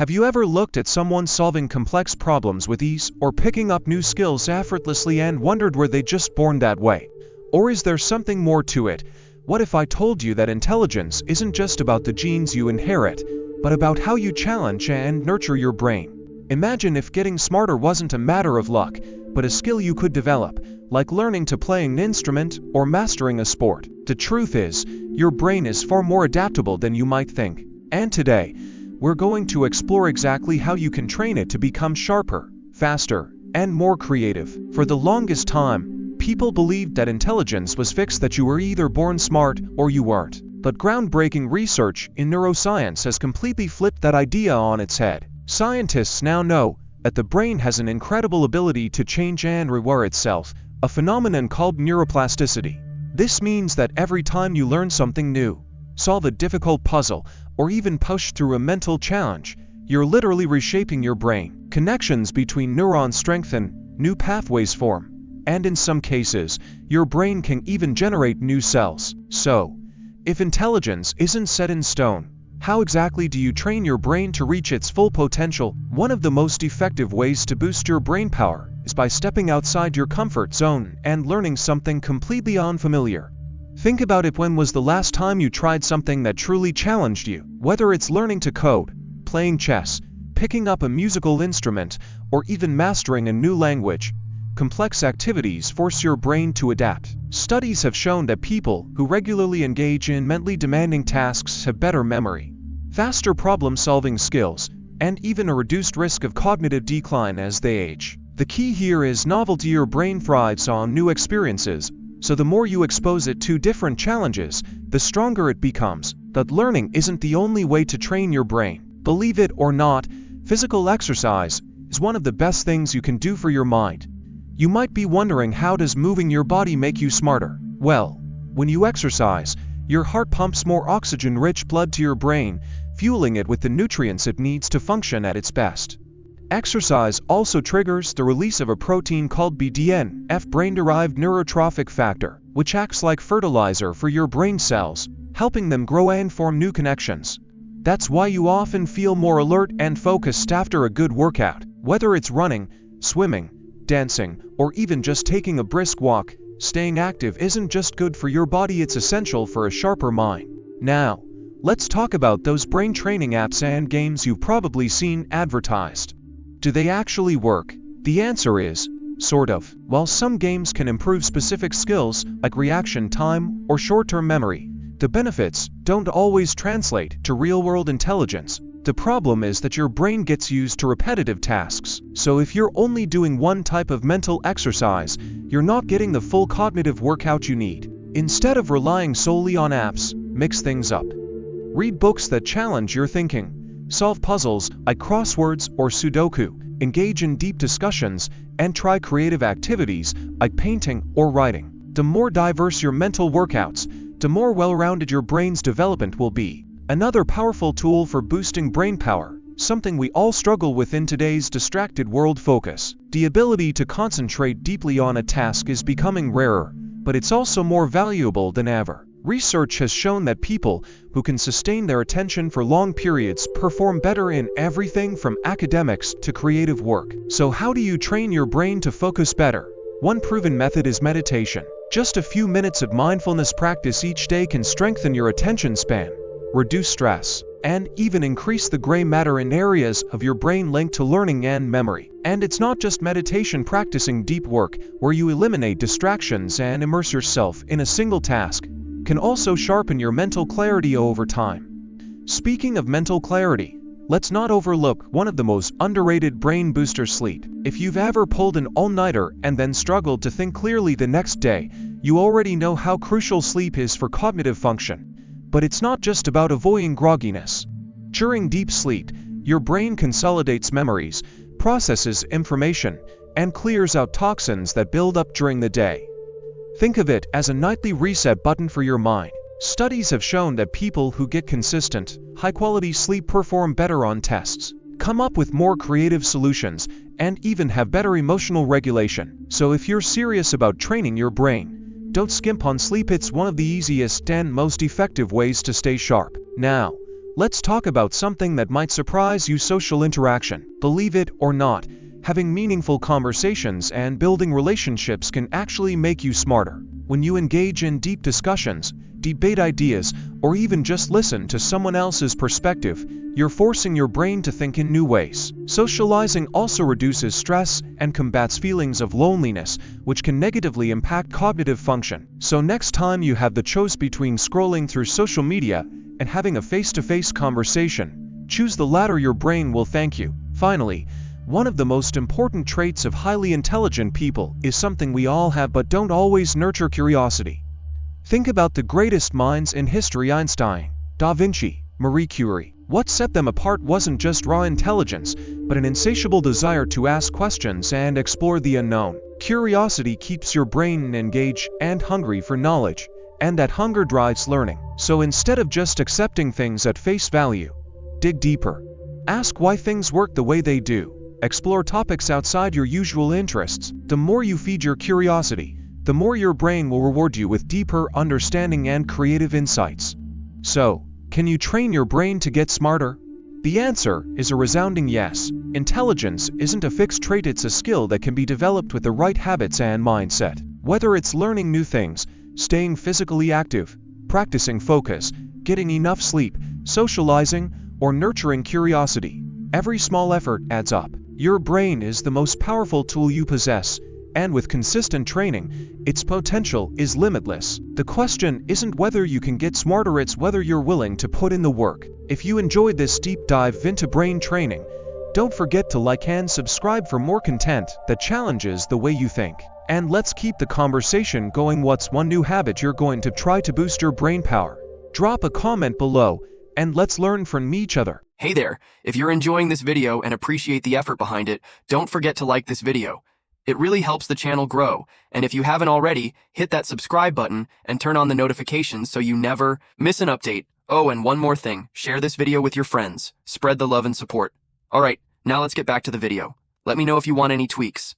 Have you ever looked at someone solving complex problems with ease or picking up new skills effortlessly and wondered were they just born that way? Or is there something more to it? What if I told you that intelligence isn't just about the genes you inherit, but about how you challenge and nurture your brain? Imagine if getting smarter wasn't a matter of luck, but a skill you could develop, like learning to play an instrument or mastering a sport. The truth is, your brain is far more adaptable than you might think. And today, we're going to explore exactly how you can train it to become sharper, faster, and more creative. For the longest time, people believed that intelligence was fixed, that you were either born smart or you weren't. But groundbreaking research in neuroscience has completely flipped that idea on its head. Scientists now know that the brain has an incredible ability to change and rewire itself, a phenomenon called neuroplasticity. This means that every time you learn something new, solve a difficult puzzle, or even push through a mental challenge, you're literally reshaping your brain. Connections between neurons strengthen, new pathways form, and in some cases, your brain can even generate new cells. So, if intelligence isn't set in stone, how exactly do you train your brain to reach its full potential? One of the most effective ways to boost your brain power is by stepping outside your comfort zone and learning something completely unfamiliar. Think about it. When was the last time you tried something that truly challenged you? Whether it's learning to code, playing chess, picking up a musical instrument, or even mastering a new language, complex activities force your brain to adapt. Studies have shown that people who regularly engage in mentally demanding tasks have better memory, faster problem-solving skills, and even a reduced risk of cognitive decline as they age. The key here is novelty. Your brain thrives on new experiences, so the more you expose it to different challenges, the stronger it becomes. But learning isn't the only way to train your brain. Believe it or not, physical exercise is one of the best things you can do for your mind. You might be wondering, how does moving your body make you smarter? Well, when you exercise, your heart pumps more oxygen-rich blood to your brain, fueling it with the nutrients it needs to function at its best. Exercise also triggers the release of a protein called BDNF, brain-derived neurotrophic factor, which acts like fertilizer for your brain cells, helping them grow and form new connections. That's why you often feel more alert and focused after a good workout. Whether it's running, swimming, dancing, or even just taking a brisk walk, staying active isn't just good for your body, it's essential for a sharper mind. Now, let's talk about those brain training apps and games you've probably seen advertised. Do they actually work? The answer is, sort of. While some games can improve specific skills like reaction time or short-term memory, the benefits don't always translate to real-world intelligence. The problem is that your brain gets used to repetitive tasks. So if you're only doing one type of mental exercise, you're not getting the full cognitive workout you need. Instead of relying solely on apps, mix things up. Read books that challenge your thinking. Solve puzzles like crosswords or Sudoku. Engage in deep discussions and try creative activities like painting or writing. The more diverse your mental workouts, the more well-rounded your brain's development will be. Another powerful tool for boosting brain power, something we all struggle with in today's distracted world: focus. The ability to concentrate deeply on a task is becoming rarer, but it's also more valuable than ever. Research has shown that people who can sustain their attention for long periods perform better in everything from academics to creative work. So how do you train your brain to focus better? One proven method is meditation. Just a few minutes of mindfulness practice each day can strengthen your attention span, reduce stress, and even increase the gray matter in areas of your brain linked to learning and memory. And it's not just meditation. Practicing deep work, where you eliminate distractions and immerse yourself in a single task, can also sharpen your mental clarity over time. Speaking of mental clarity, let's not overlook one of the most underrated brain boosters: sleep. If you've ever pulled an all-nighter and then struggled to think clearly the next day, you already know how crucial sleep is for cognitive function. But it's not just about avoiding grogginess. During deep sleep, your brain consolidates memories, processes information, and clears out toxins that build up during the day. Think of it as a nightly reset button for your mind. Studies have shown that people who get consistent, high-quality sleep perform better on tests, come up with more creative solutions, and even have better emotional regulation. So if you're serious about training your brain, don't skimp on sleep. It's one of the easiest and most effective ways to stay sharp. Now, Let's talk about something that might surprise you: social interaction. Believe it or not, having meaningful conversations and building relationships can actually make you smarter. When you engage in deep discussions, debate ideas, or even just listen to someone else's perspective, you're forcing your brain to think in new ways. Socializing also reduces stress and combats feelings of loneliness, which can negatively impact cognitive function. So next time you have the choice between scrolling through social media and having a face-to-face conversation, choose the latter. Your brain will thank you. Finally, one of the most important traits of highly intelligent people is something we all have but don't always nurture: curiosity. Think about the greatest minds in history: Einstein, Da Vinci, Marie Curie. What set them apart wasn't just raw intelligence, but an insatiable desire to ask questions and explore the unknown. Curiosity keeps your brain engaged and hungry for knowledge, and that hunger drives learning. So instead of just accepting things at face value, dig deeper. Ask why things work the way they do. Explore topics outside your usual interests. The more you feed your curiosity, the more your brain will reward you with deeper understanding and creative insights. So, can you train your brain to get smarter? The answer is a resounding yes. Intelligence isn't a fixed trait, it's a skill that can be developed with the right habits and mindset. Whether it's learning new things, staying physically active, practicing focus, getting enough sleep, socializing, or nurturing curiosity, every small effort adds up. Your brain is the most powerful tool you possess, and with consistent training, its potential is limitless. The question isn't whether you can get smarter, it's whether you're willing to put in the work. If you enjoyed this deep dive into brain training, don't forget to like and subscribe for more content that challenges the way you think. And let's keep the conversation going. What's one new habit you're going to try to boost your brain power? Drop a comment below, and let's learn from each other. Hey there, if you're enjoying this video and appreciate the effort behind it, don't forget to like this video. It really helps the channel grow, and if you haven't already, hit that subscribe button and turn on the notifications so you never miss an update. Oh, and one more thing, share this video with your friends. Spread the love and support. Alright, now let's get back to the video. Let me know if you want any tweaks.